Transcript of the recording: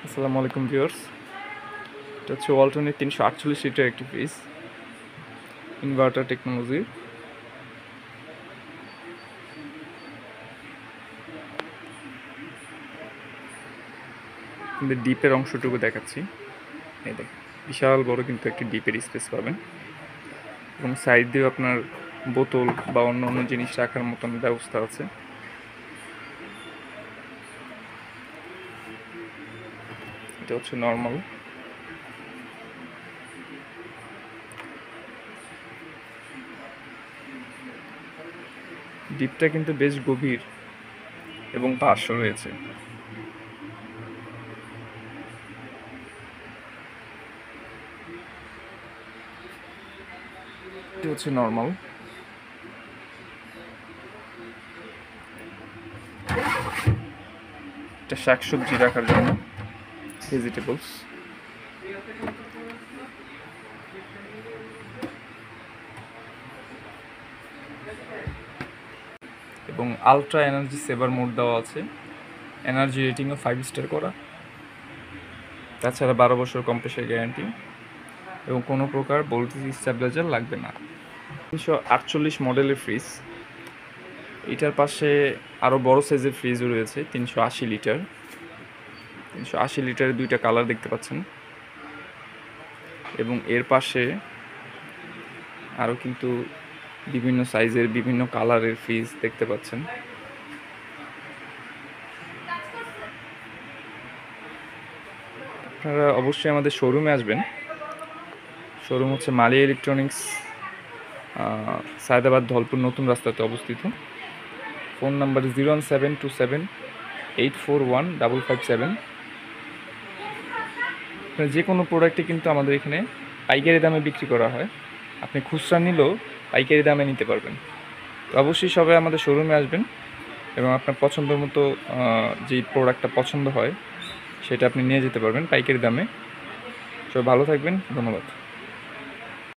আসসালামু আলাইকুম ভিউয়ার্স। এটা হচ্ছে ওয়ালটনের 348 লিটার একটি ফ্রিজ, ইনভার্টার টেকনোলজির। কিন্তু ডিপের অংশটুকু দেখাচ্ছি। এই দেখেন, বিশাল বড় কিন্তু একটি ডিপের স্পেস পাবেন, এবং সাইড দিয়েও আপনার বোতল বা অন্য অন্য জিনিস রাখার মতন ব্যবস্থা আছে। এটা হচ্ছে নর্মাল। ডিপটা কিন্তু বেশ গভীর এবং পার্শ্ব রয়েছে। এটা হচ্ছে নর্মাল। এটা শাকসবজি রাখার জন্য, ভেজিটেবলস। এবং আলট্রা এনার্জি সেভার মোড দেওয়া আছে, এনার্জি রেটিংও 5 স্টার করা। তাছাড়া 12 বছর কম্প্রেসার গ্যারান্টি, এবং কোনো প্রকার ভোল্টেজ স্টেবিলাইজার লাগবে না। 348 মডেলের ফ্রিজ। এটার পাশে আরও বড় সাইজের ফ্রিজও রয়েছে, 380 লিটার। 380 লিটারের দুইটা কালার দেখতে পাচ্ছেন, এবং এর পাশে আরও কিন্তু বিভিন্ন সাইজের বিভিন্ন কালারের ফ্রিজ দেখতে পাচ্ছেন। আপনারা অবশ্যই আমাদের শোরুমে আসবেন। শোরুম হচ্ছে মালিয়া ইলেকট্রনিক্স, সায়দাবাদ ধলপুর নতুন রাস্তাতে অবস্থিত। Phone number 01727841557। যে কোনো প্রোডাক্টই কিন্তু আমাদের এখানে পাইকারি দামে বিক্রি করা হয়। আপনি খুচরা নিলেও পাইকারি দামে নিতে পারবেন। তো অবশ্যই সবাই আমাদের শোরুমে আসবেন, এবং আপনার পছন্দ মতো যেই প্রোডাক্টটা পছন্দ হয় সেটা আপনি নিয়ে যেতে পারবেন পাইকারি দামে। সবাই ভালো থাকবেন, ধন্যবাদ।